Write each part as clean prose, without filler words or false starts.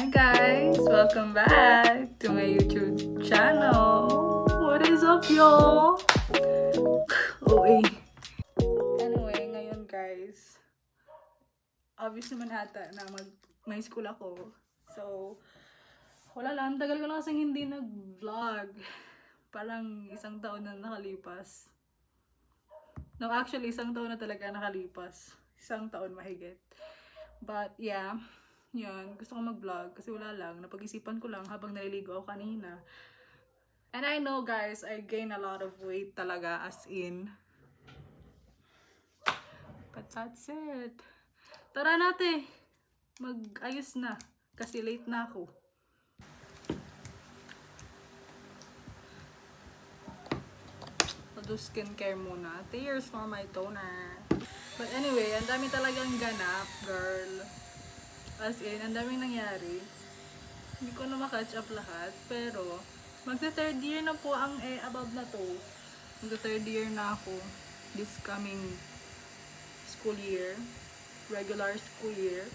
Hi guys! Welcome back to my YouTube channel! What is up, y'all? Okay. Anyway, ngayon guys, obvious naman ata na may school ako. So, wala lang. Tagal ko na kasing hindi nag-vlog. Parang isang taon na nakalipas. No, actually, isang taon na talaga nakalipas. Isang taon mahigit. But, yeah. Yan, gusto ko mag-vlog kasi wala lang. Napag-isipan ko lang habang naliligo ako kanina. And I know guys, I gain a lot of weight talaga as in. But that's it. Tara natin. Mag-ayos na. Kasi late na ako. I'll do skincare muna. Tears for my toner. But anyway, ang dami talagang ganap, girl. As in, ang daming nangyari. Hindi ko na makatch up lahat. Pero, magta-third year na po ang above na to. Magta-third year na ako. This coming school year. Regular school year.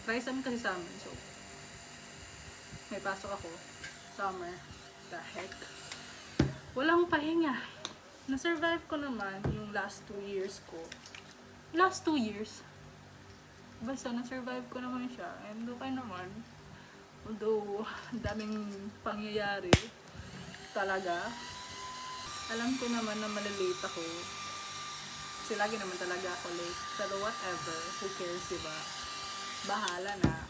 Trisam kasi sa amin. So, may pasok ako. Summer. The heck. Walang pahinga. Na-survive ko naman yung last 2 years ko. Last 2 years. Basta, na-survive ko naman siya. And okay naman. Although, daming pangyayari. Talaga. Alam ko naman na malilate ako. Kasi lagi naman talaga ako late. Pero whatever. Who cares, diba? Bahala na.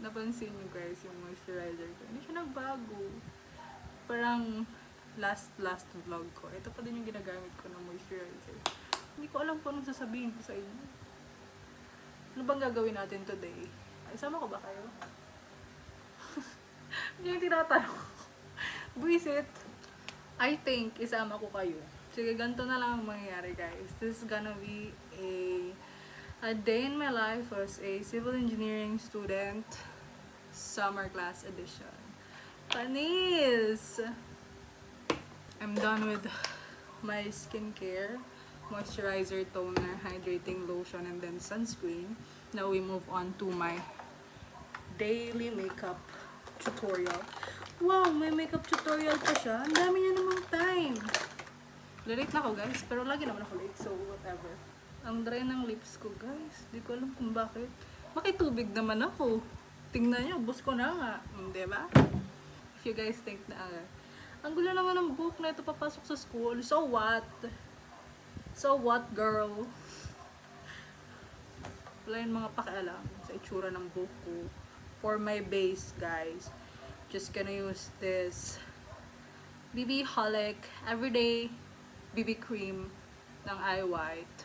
Napansin nyo guys yung moisturizer ko. Hindi siya nagbago. Parang last vlog ko. Ito pa din yung ginagamit ko na moisturizer. Hindi ko alam kung anong sasabihin ko sa inyo. Ano bang gagawin natin today? Isama ko ba kayo? Hindi yung tinatanong. Buisit. I think isama ko kayo. Sige, ganito na lang ang mangyayari guys. This is gonna be a day in my life as a civil engineering student. Summer class edition. Panis! I'm done with my skincare. Moisturizer, toner, hydrating lotion, and then sunscreen. Now we move on to my daily makeup tutorial. Wow, may makeup tutorial pa siya. Ang dami niya namang time. Late na ako guys, pero lagi naman ako late, so whatever. Ang dry ng lips ko guys. Di ko alam kung bakit. Makitubig naman ako. Tingnan niyo, bus ko na nga. Diba? If you guys think na ang gulo naman ng book na ito papasok sa school. So what? So what, girl? Wala yung mga pakialam sa itsura ng book ko. For my base, guys, just gonna use this BB Holic Everyday BB Cream ng Eye White.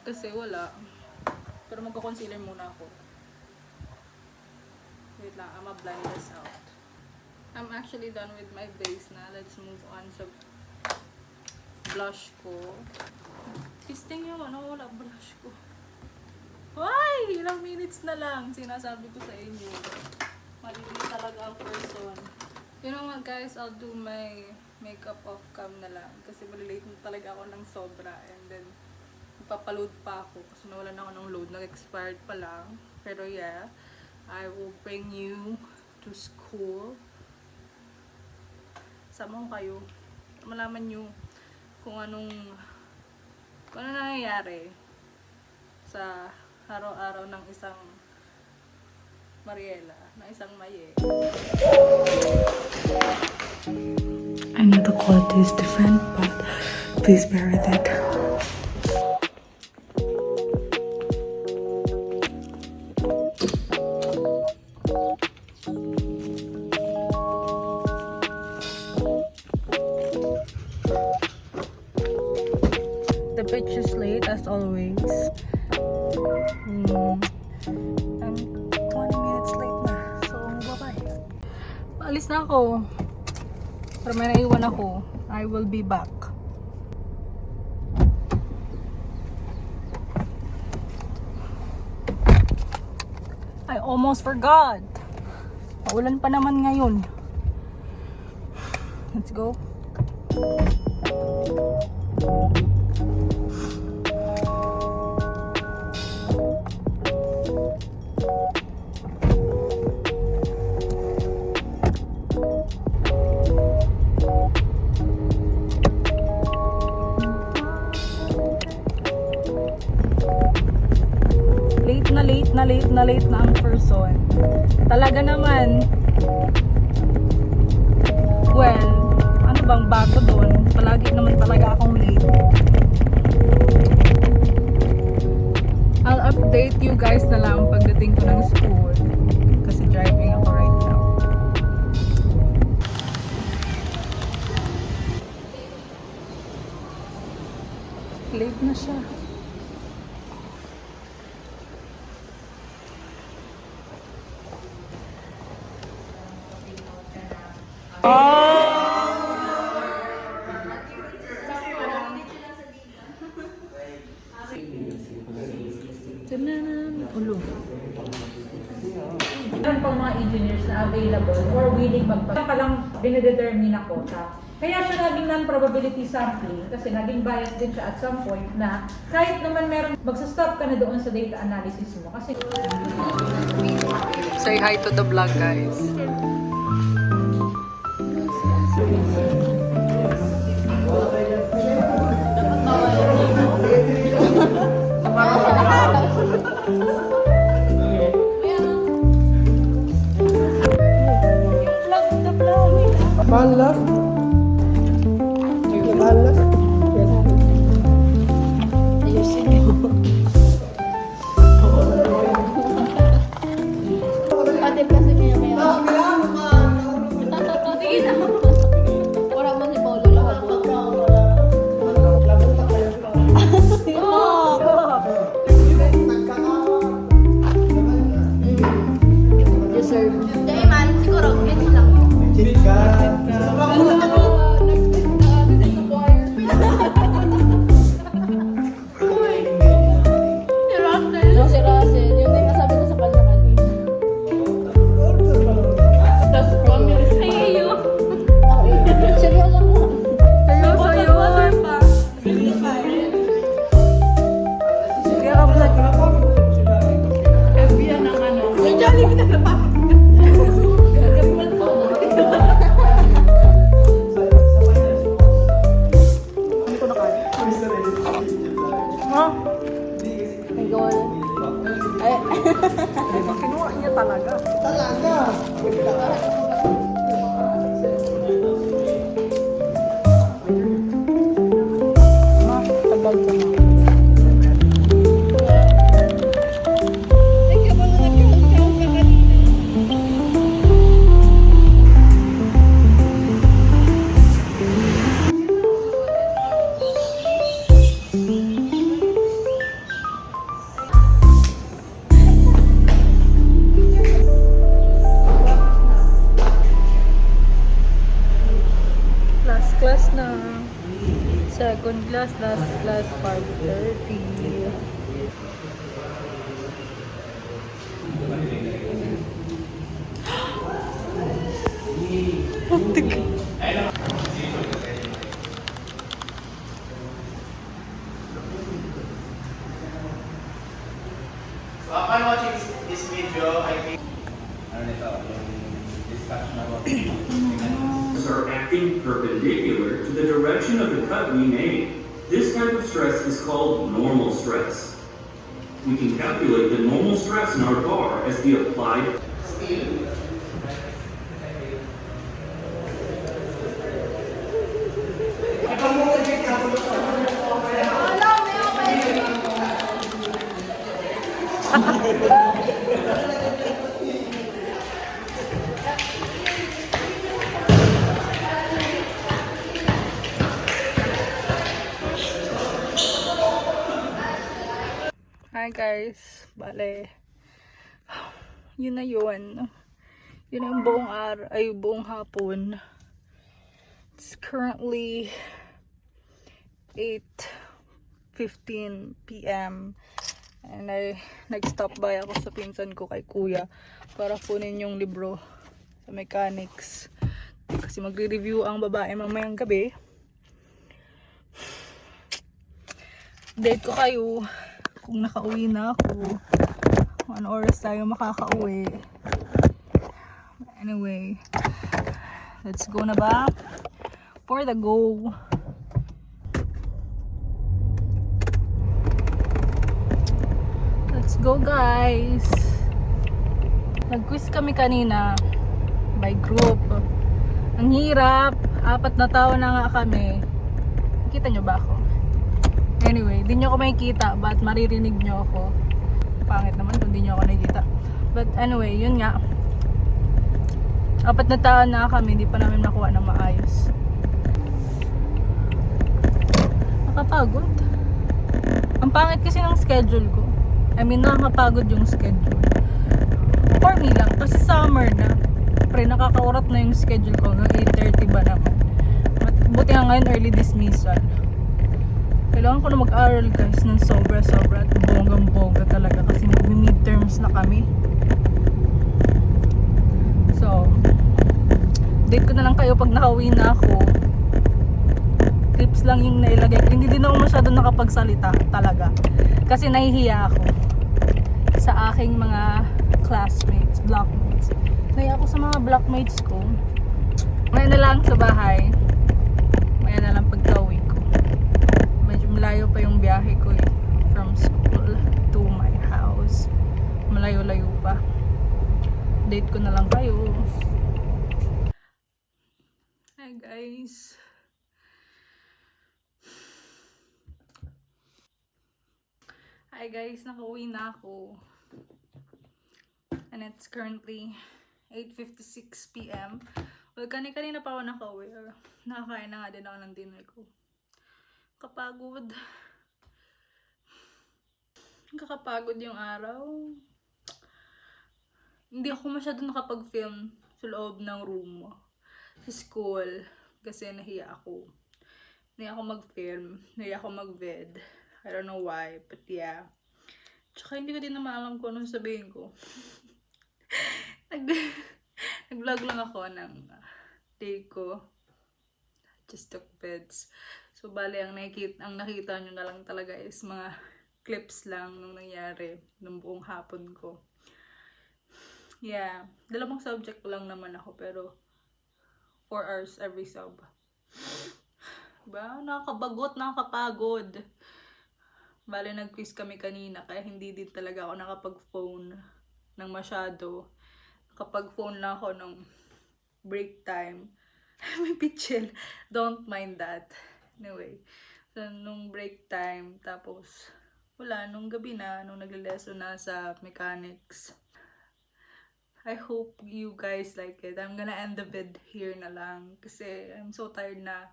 Kasi wala. Pero magko-concealer muna ako. Wait lang, I'ma blend this out. I'm actually done with my base na. Let's move on sa blush ko. Pisting yung wala blush ko. Why? Ilang minutes na lang. Sinasabi ko sa inyo. Maliliit talaga ang person. You know what guys, I'll do my makeup off cam na lang. Kasi malilate na talaga ako ng sobra. And then, ipapaload pa ako. Kasi nawalan ako ng load. Nag-expired pa lang. Pero yeah, I will bring you to school. Sama ko kayo. Malaman nyo kung ano nangyayari sa araw-araw ng isang Mariela, na isang Maye. I know the quality is different, but please bear with it. The bitch is late as always. I'm 20 minutes late na. So, bye-bye. Paalis na ako. Pero may naiwan ako. I will be back. I almost forgot. Maulan pa naman ngayon. Let's go. na late na ang person. Talaga naman. Well, ano bang bago doon? Palagi naman talaga akong late. I'll update you guys na lang pagdating ko ng school. Kasi driving ako right now. Late na siya. Ulo. Meron pang mga engineers na available or willing magpag. Pa lang dinedetermine na quota. Kaya siya naging non-probability sampling kasi naging bias din siya at some point na kahit naman meron, magsastop ka na doon sa data analysis mo. Kasi Say hi to the vlog, guys. Malas. Malas. Ayusin mo. Pati kasi kaya may sige na. Wala mo si Paulo lahabo. Deserve. Dahil man, siguro, ganyan lang. Chika. Si Russell, yun din nasabi ko sa kanya kanina. Tapos, promise. Ay, ayo. Seryoso lang. Seryoso yun. Kaya ka vlog. FBI ng ano. Yung Jollibee na naman. May goal. Ay. Kinuha niya talaga. Tagal ka na. Ay, kapag nag-count ka kanina. Last class na. Second class, last class, 5:30. Putik. So upon watching this video, I think discussion about are acting perpendicular to the direction of the cut we made. This type of stress is called normal stress. We can calculate the normal stress in our bar as the applied Hi guys, bale, yun na yun. Yun ang buong araw, ay buong hapon. It's currently 8:15 p.m. And nag-stop by ako sa pinsan ko kay kuya para kunin yung libro sa mechanics. Kasi magre-review ang babae mamayang gabi. Update ko kayo kung nakauwi na ako, kung ano oras tayo makakauwi. Anyway, let's go na ba? For the go. Let's go guys! Nag-quiz kami kanina by group. Ang hirap. 4 na tao na nga kami. Kita nyo ba ako? Anyway, di nyo ako makikita but maririnig nyo ako. Pangit naman kung di nyo ako nakikita. But anyway, yun nga. 4 na tao na kami, di pa namin nakuha na maayos. Nakapagod. Ang pangit kasi ng schedule ko. I mean, nakakapagod yung schedule. For me lang, kasi summer na. Pre, nakakaurat na yung schedule ko. Hanggang 8:30 ba naman. Buti nga ngayon, early dismissal. Kailangan ko na mag-aral guys ng sobra-sobra at bonggang-bongga talaga kasi mag-midterms na kami. So, date ko na lang kayo pag nakauwi na ako. Tips lang yung nailagay ko. Hindi din ako masyado nakapagsalita talaga. Kasi nahihiya ako sa aking mga classmates, blockmates. Nahiya ako sa mga blockmates ko. Ngayon na lang sa bahay. Ngayon na lang pagka-uwi ko. Medyo malayo pa yung biyahe ko eh. From school to my house. Malayo-layo pa. Date ko na lang kayo. Hi guys. Hi guys, nakauwi na ako. And it's currently 8:56 p.m. Well, kanina pa ako nakauwi. Nakakain na nga din ako ng dinner ko. Kapagod. Kakapagod yung araw. Hindi ako masyado nakapag-film sa loob ng room sa school. Kasi nahiya ako. Nahiya ako mag-film. Nahiya ako mag-vid. I don't know why, but yeah. Tsaka hindi ko din naman alam kung anong sabihin ko. Nag-vlog lang ako ng day ko. Just took vids. So, bali, ang nakita nyo na lang talaga is mga clips lang nung nangyari nung buong hapon ko. Yeah. 2 subject lang naman ako, pero 4 hours every sub. Diba? Nakakabagot, nakakapagod. Bale, nag-quiz kami kanina, kaya hindi din talaga ako nakapag-phone ng masyado. Nakapag-phone lang ako nung break time. May pitchel. Don't mind that. Anyway, so, nung break time, tapos, wala, nung gabi na, nung nagle-lesson na sa mechanics. I hope you guys like it. I'm gonna end the vid here na lang. Kasi I'm so tired na.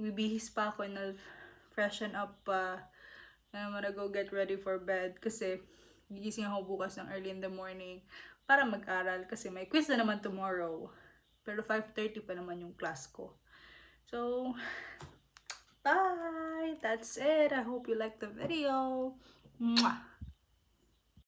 Bibihis pa ako and I'll freshen up pa. I'm gonna go get ready for bed kasi gigising ako bukas ng early in the morning para mag-aral kasi may quiz na naman tomorrow. Pero 5:30 pa naman yung class ko. So, bye! That's it. I hope you liked the video. Mwah!